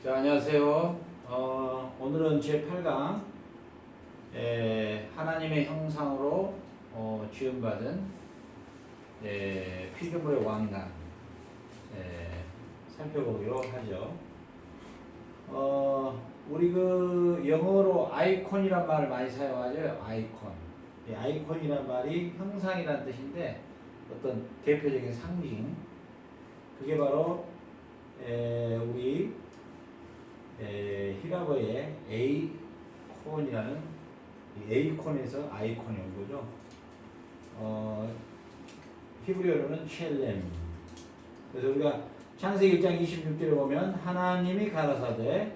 자, 안녕하세요. 오늘은 제8강 하나님의 형상으로 지음받은 피조물의 왕관 살펴보기로 하죠. 우리 그 영어로 아이콘이란 말을 많이 사용하죠. 아이콘. 이 아이콘이란 말이 형상이라는 뜻인데 어떤 대표적인 상징. 그게 바로 우리 히라버의 에이콘이라는 에이콘에서 아이콘이 온 거죠. 히브리어로는 첼렘. 그래서 우리가 창세기 1장 26절에 보면 하나님이 가라사대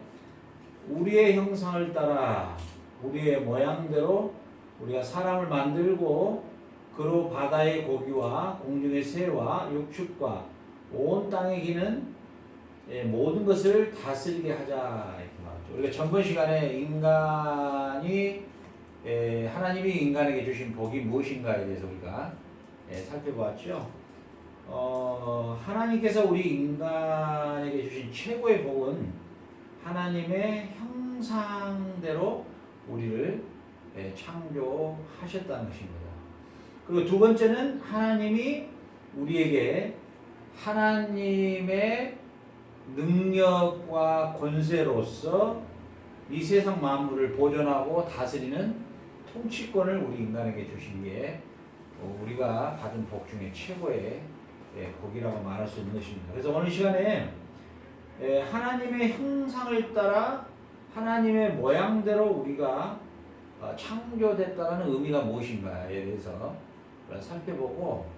우리의 형상을 따라 우리의 모양대로 우리가 사람을 만들고 그로 바다의 고기와 공중의 새와 육축과 온 땅에 기는 모든 것을 다스리게 하자 이렇게 말하죠. 우리가 전번 시간에 인간이 하나님이 인간에게 주신 복이 무엇인가에 대해서 우리가 살펴보았죠. 하나님께서 우리 인간에게 주신 최고의 복은 하나님의 형상대로 우리를 창조하셨다는 것입니다. 그리고 두 번째는 하나님이 우리에게 하나님의 능력과 권세로서 이 세상 만물을 보존하고 다스리는 통치권을 우리 인간에게 주신 게 우리가 받은 복 중에 최고의 복이라고 말할 수 있는 것입니다. 그래서 오늘 시간에 하나님의 형상을 따라 하나님의 모양대로 우리가 창조됐다는 의미가 무엇인가에 대해서 살펴보고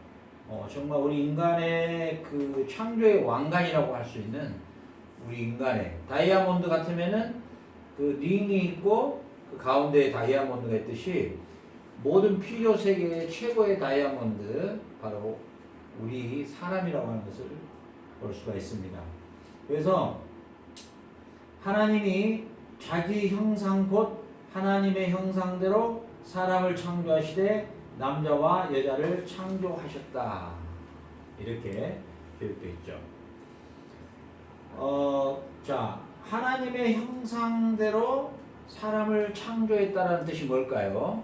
정말 우리 인간의 그 창조의 왕관이라고 할 수 있는 우리 인간의 다이아몬드 같으면은 그 링이 있고 그 가운데에 다이아몬드가 있듯이 모든 피조 세계의 최고의 다이아몬드 바로 우리 사람이라고 하는 것을 볼 수가 있습니다. 그래서 하나님이 자기 형상 곧 하나님의 형상대로 사람을 창조하시되 남자와 여자를 창조하셨다. 이렇게 기록되어 있죠. 자, 하나님의 형상대로 사람을 창조했다는 뜻이 뭘까요?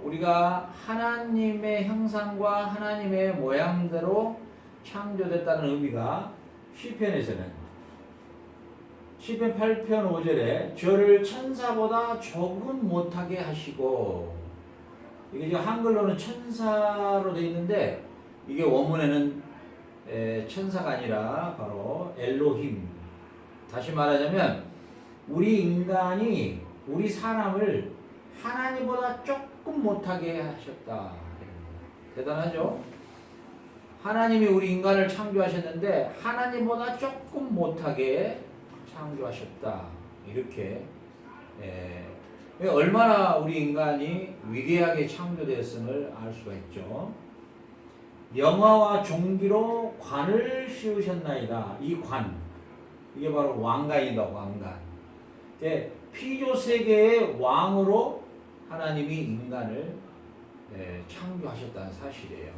우리가 하나님의 형상과 하나님의 모양대로 창조됐다는 의미가 시편에서는 시편 8편 5절에 저를 천사보다 조금 못하게 하시고 이게 지금 한글로는 천사로 되어 있는데 이게 원문에는 천사가 아니라 바로 엘로힘. 다시 말하자면 우리 인간이 우리 사람을 하나님보다 조금 못하게 하셨다. 대단하죠? 하나님이 우리 인간을 창조하셨는데 하나님보다 조금 못하게 창조하셨다. 이렇게 얼마나 우리 인간이 위대하게 창조되었음을 알 수가 있죠. 영화와 종기로 관을 씌우셨나이다. 이 관, 이게 바로 왕관이다. 왕관. 피조 세계의 왕으로 하나님이 인간을 창조하셨다는 사실이에요.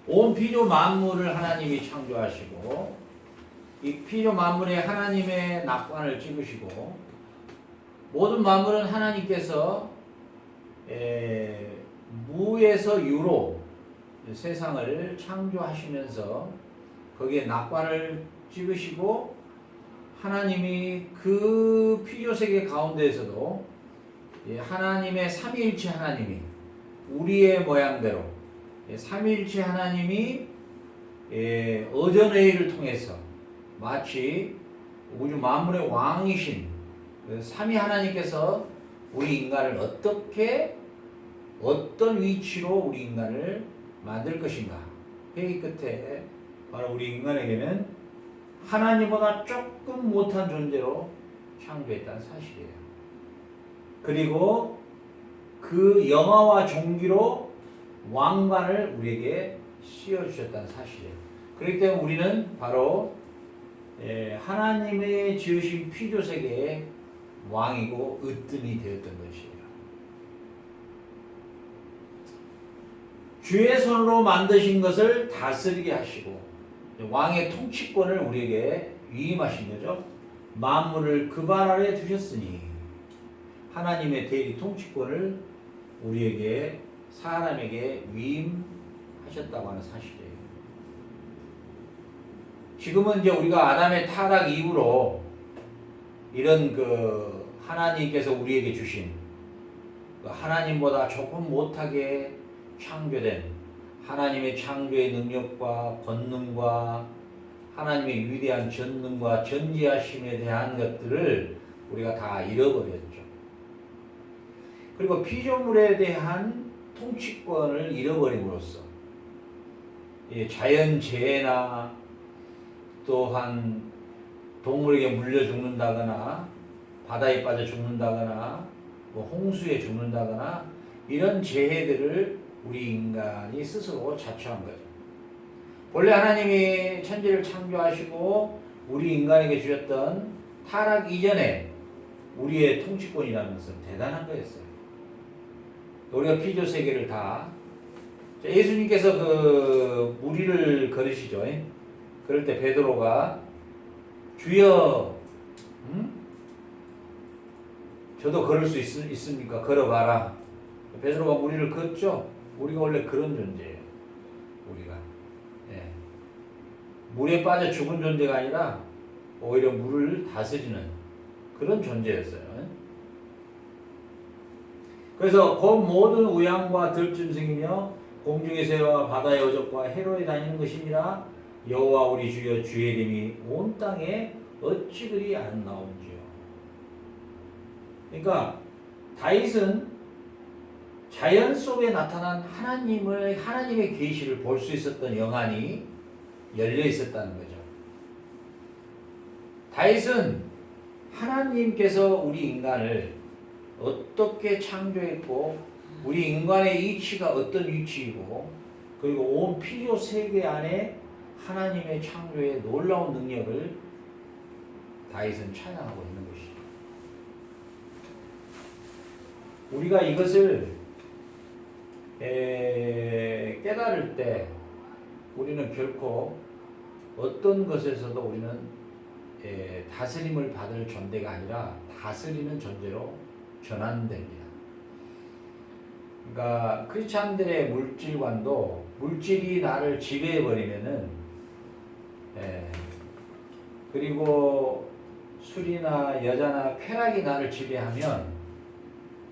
온 피조 만물을 하나님이 창조하시고 이 피조 만물에 하나님의 낙관을 찍으시고 모든 만물은 하나님께서 무에서 유로 세상을 창조하시면서 거기에 낙관을 찍으시고 하나님이 그 피조세계 가운데에서도 하나님의 삼위일체 하나님이 우리의 모양대로 삼위일체 하나님이 어전회의를 통해서 마치 우주 만물의 왕이신 삼위 하나님께서 우리 인간을 어떤 위치로 우리 인간을 만들 것인가 회의 끝에 바로 우리 인간에게는 하나님보다 조금 못한 존재로 창조했다는 사실이에요. 그리고 그 영화와 종기로 왕관을 우리에게 씌워주셨다는 사실이에요. 그렇기 때문에 우리는 바로 하나님의 지으신 피조세계의 왕이고 으뜸이 되었던 것이에요. 주의 손으로 만드신 것을 다스리게 하시고 왕의 통치권을 우리에게 위임하신 거죠. 만물을 그 발 아래 두셨으니 하나님의 대리 통치권을 우리에게 사람에게 위임하셨다고 하는 사실이에요. 지금은 이제 우리가 아담의 타락 이후로 이런 그 하나님께서 우리에게 주신 하나님보다 조금 못하게 창조된 하나님의 창조의 능력과 권능과 하나님의 위대한 전능과 전지하심에 대한 것들을 우리가 다 잃어버렸죠. 그리고 피조물에 대한 통치권을 잃어버림으로써 자연재해나 또한 동물에게 물려 죽는다거나 바다에 빠져 죽는다거나 뭐 홍수에 죽는다거나 이런 재해들을 우리 인간이 스스로 자초한 거죠. 원래 하나님이 천지를 창조하시고 우리 인간에게 주셨던 타락 이전에 우리의 통치권이라는 것은 대단한 거였어요. 우리가 피조 세계를 다 예수님께서 그 무리를 걸으시죠. 그럴 때 베드로가 주여, 저도 걸을 수 있습니까? 걸어봐라. 베드로가 무리를 걷죠. 우리가 원래 그런 존재예요. 우리가 물에 빠져 죽은 존재가 아니라 오히려 물을 다스리는 그런 존재였어요. 그래서 그 모든 우양과 들짐승이며 공중의 새와 바다의 어족과 해로에 다니는 것이니라 여호와 우리 주여 주의 이름이 온 땅에 어찌 그리 아름다운지요. 그러니까 다윗은 자연 속에 나타난 하나님의 계시를 볼 수 있었던 영안이 열려 있었다는 거죠. 다윗은 하나님께서 우리 인간을 어떻게 창조했고 우리 인간의 위치가 어떤 위치이고 그리고 온 피조 세계 안에 하나님의 창조의 놀라운 능력을 다윗은 찬양하고 있는 것이죠. 우리가 이것을 깨달을 때 우리는 결코 어떤 것에서도 우리는 다스림을 받을 존재가 아니라 다스리는 존재로 전환됩니다. 그러니까 크리스찬들의 물질관도 물질이 나를 지배해버리면은 그리고 술이나 여자나 쾌락이 나를 지배하면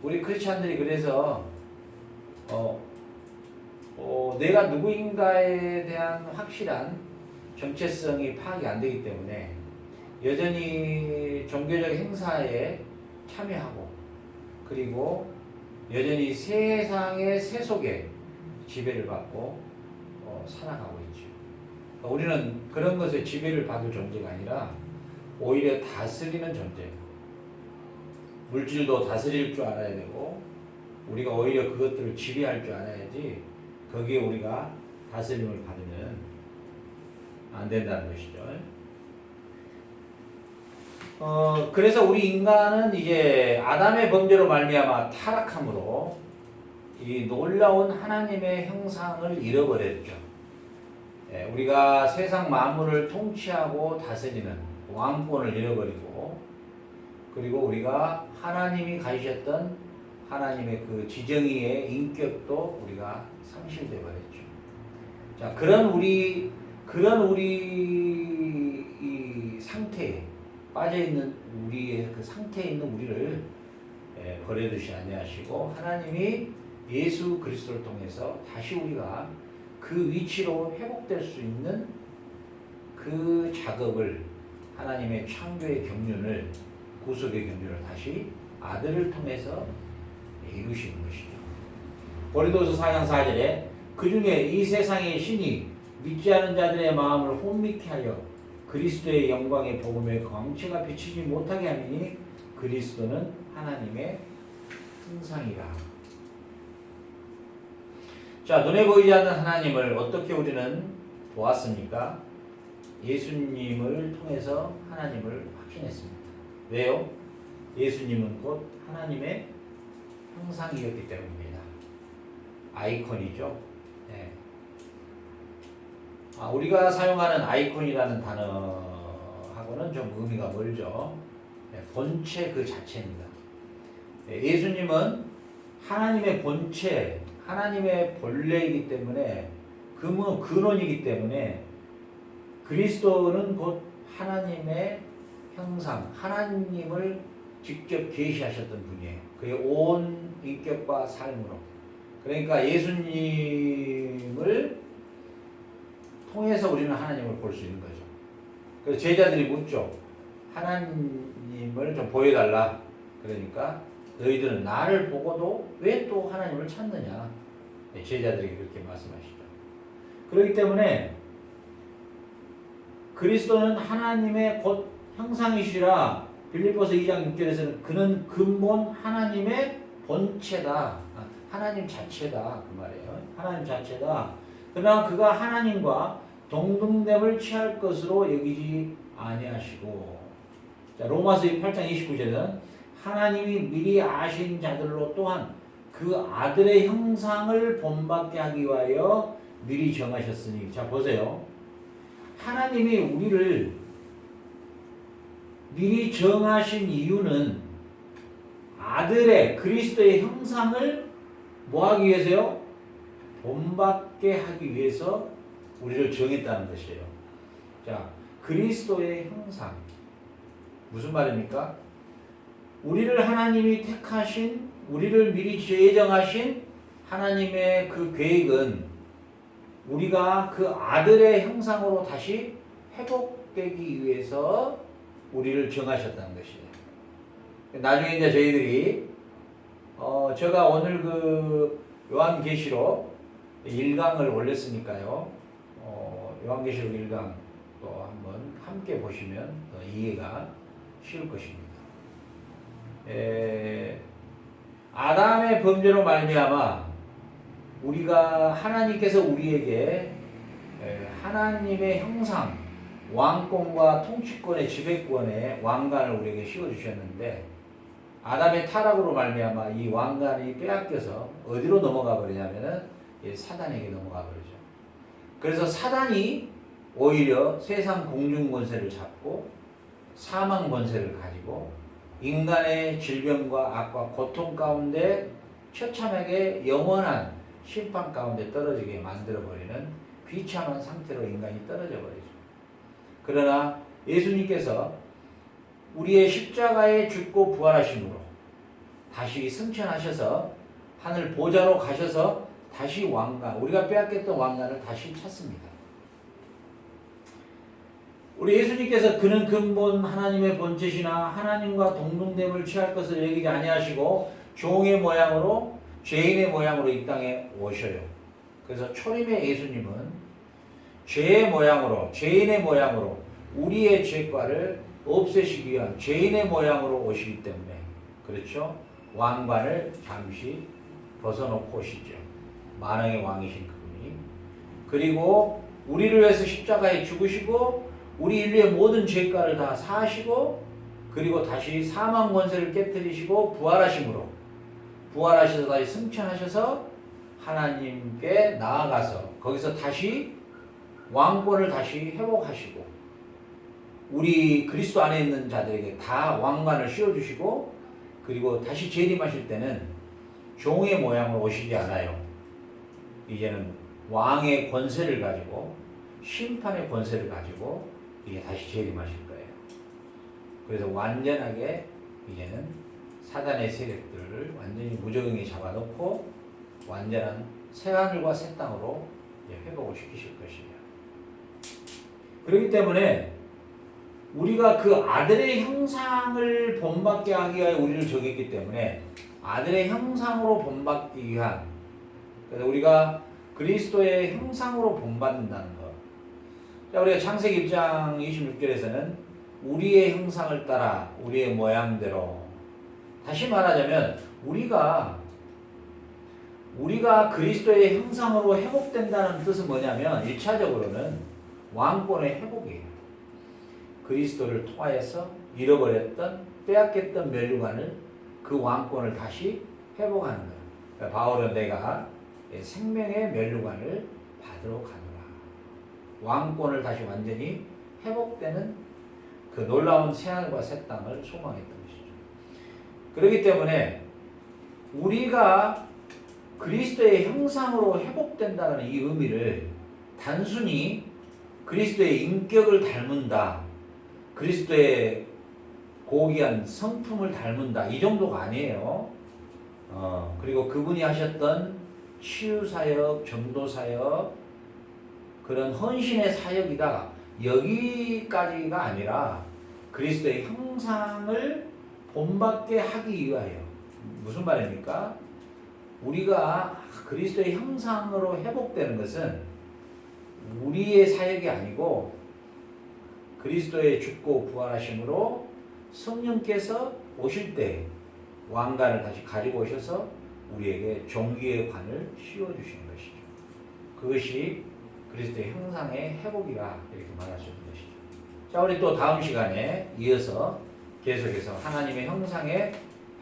우리 크리스찬들이 그래서 내가 누구인가에 대한 확실한 정체성이 파악이 안 되기 때문에 여전히 종교적 행사에 참여하고 그리고 여전히 세상의 세속에 지배를 받고 살아가고 있죠. 우리는 그런 것에 지배를 받을 존재가 아니라 오히려 다스리는 존재. 물질도 다스릴 줄 알아야 되고 우리가 오히려 그것들을 지배할 줄 알아야지 거기에 우리가 다스림을 받으면 안 된다는 것이죠. 그래서 우리 인간은 이제 아담의 범죄로 말미암아 타락함으로 이 놀라운 하나님의 형상을 잃어버렸죠. 우리가 세상 만물을 통치하고 다스리는 왕권을 잃어버리고 그리고 우리가 하나님이 가지셨던 하나님의 그 지정의의 인격도 우리가 상실돼 버렸죠. 자, 그런 우리 이 상태에 빠져 있는 우리의 그 상태에 있는 우리를 버려두지 아니하시고 하나님이 예수 그리스도를 통해서 다시 우리가 그 위치로 회복될 수 있는 그 작업을 하나님의 창조의 경륜을 구속의 경륜을 다시 아들을 통해서 이루시는 것이죠. 고린도서 4장 4절에 그 중에 이 세상의 신이 믿지 않은 자들의 마음을 혼미케 하여 그리스도의 영광의 복음의 광채가 비치지 못하게 하니 그리스도는 하나님의 형상이라. 자, 눈에 보이지 않는 하나님을 어떻게 우리는 보았습니까? 예수님을 통해서 하나님을 확신했습니다. 왜요? 예수님은 곧 하나님의 형상이었기 때문입니다. 아이콘이죠. 우리가 사용하는 아이콘이라는 단어하고 하고는 좀 의미가 멀죠. 본체 그 자체입니다. 예수님은 하나님의 본체, 하나님의 본래이기 때문에 근원이기 때문에 그리스도는 곧 하나님의 형상, 하나님을 직접 계시하셨던 분이에요. 그의 온 인격과 삶으로. 그러니까 예수님을 통해서 우리는 하나님을 볼 수 있는 거죠. 그래서 제자들이 묻죠. 하나님을 좀 보여달라. 그러니까 너희들은 나를 보고도 왜 또 하나님을 찾느냐. 제자들이 그렇게 말씀하시죠. 그렇기 때문에 그리스도는 하나님의 곧 형상이시라. 빌립보서 2장 6절에서는 그는 근본 하나님의 본체다. 하나님 자체다. 그 말이에요. 하나님 자체다. 그러나 그가 하나님과 동등됨을 취할 것으로 여기지 아니하시고. 자, 로마서 8장 29절에는 하나님이 미리 아신 자들로 또한 그 아들의 형상을 본받게 하기 위하여 미리 정하셨으니. 자, 보세요. 하나님이 우리를 미리 정하신 이유는 아들의 그리스도의 형상을 뭐 하기 위해서요? 본받게 하기 위해서 우리를 정했다는 것이에요. 자, 그리스도의 형상. 무슨 말입니까? 우리를 하나님이 택하신, 우리를 미리 예정하신 하나님의 그 계획은 우리가 그 아들의 형상으로 다시 회복되기 위해서 우리를 정하셨다는 것이에요. 나중에 이제 저희들이 제가 오늘 그 요한계시록 1강을 올렸으니까요. 요한계시록 1강 또 한번 함께 보시면 더 이해가 쉬울 것입니다. 아담의 범죄로 말미암아 우리가 하나님께서 우리에게 하나님의 형상, 왕권과 통치권의 지배권의 왕관을 우리에게 씌워주셨는데 아담의 타락으로 말미암아 이 왕관이 빼앗겨서 어디로 넘어가 버리냐면은 사단에게 넘어가 버리죠. 그래서 사단이 오히려 세상 공중 권세를 잡고 사망 권세를 가지고 인간의 질병과 악과 고통 가운데 처참하게 영원한 심판 가운데 떨어지게 만들어버리는 비참한 상태로 인간이 떨어져 버리죠. 그러나 예수님께서 우리의 십자가에 죽고 부활하심으로 다시 승천하셔서 하늘 보좌로 가셔서 다시 왕관, 우리가 빼앗겼던 왕관을 다시 찾습니다. 우리 예수님께서 그는 근본 하나님의 본체시나 하나님과 동등됨을 취할 것을 여기지 아니하시고 종의 모양으로 죄인의 모양으로 이 땅에 오셔요. 그래서 초림의 예수님은 죄의 모양으로 죄인의 모양으로 우리의 죄과를 없애시기 위한 죄인의 모양으로 오시기 때문에 그렇죠? 왕관을 잠시 벗어놓고 오시죠. 만왕의 왕이신 그분이. 그리고 우리를 위해서 십자가에 죽으시고 우리 인류의 모든 죄과를 다 사하시고 그리고 다시 사망 권세를 깨뜨리시고 부활하셔서 다시 승천하셔서 하나님께 나아가서 거기서 다시 왕권을 다시 회복하시고 우리 그리스도 안에 있는 자들에게 다 왕관을 씌워주시고 그리고 다시 재림하실 때는 종의 모양으로 오시지 않아요. 이제는 왕의 권세를 가지고 심판의 권세를 가지고 이게 다시 재림하실 거예요. 그래서 완전하게 이제는 사단의 세력들을 완전히 무적응에 잡아놓고 완전한 새하늘과 새 땅으로 회복을 시키실 것이에요. 그렇기 때문에 우리가 그 아들의 형상을 본받게 하기 위하여 우리를 정했기 때문에 아들의 형상으로 본받기 위한 그래서 우리가 그리스도의 형상으로 본받는다는 것. 자, 우리가 창세기 1장 26절에서는 우리의 형상을 따라 우리의 모양대로 다시 말하자면 우리가 그리스도의 형상으로 회복된다는 뜻은 뭐냐면 1차적으로는 왕권의 회복이에요. 그리스도를 통하여서 잃어버렸던 빼앗겼던 면류관을 그 왕권을 다시 회복하는 거예요. 그러니까 바울은 내가 생명의 면류관을 받으러 가노라. 왕권을 다시 완전히 회복되는 그 놀라운 새하늘과 새 땅을 소망했던 것이죠. 그렇기 때문에 우리가 그리스도의 형상으로 회복된다는 이 의미를 단순히 그리스도의 인격을 닮는다, 그리스도의 고귀한 성품을 닮는다, 이 정도가 아니에요. 그리고 그분이 하셨던 치유사역, 전도사역, 그런 헌신의 사역이다, 여기까지가 아니라 그리스도의 형상을 본받게 하기 위하여. 무슨 말입니까? 우리가 그리스도의 형상으로 회복되는 것은 우리의 사역이 아니고 그리스도의 죽고 부활하심으로 성령께서 오실 때 왕관을 다시 가지고 오셔서 우리에게 종기의 관을 씌워주시는 것이죠. 그것이 그리스도의 형상의 회복이라 이렇게 말할 수 있는 것이죠. 자, 우리 또 다음 시간에 이어서 계속해서 하나님의 형상의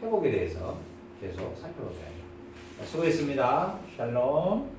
회복에 대해서 계속 살펴보자. 수고했습니다. 샬롬.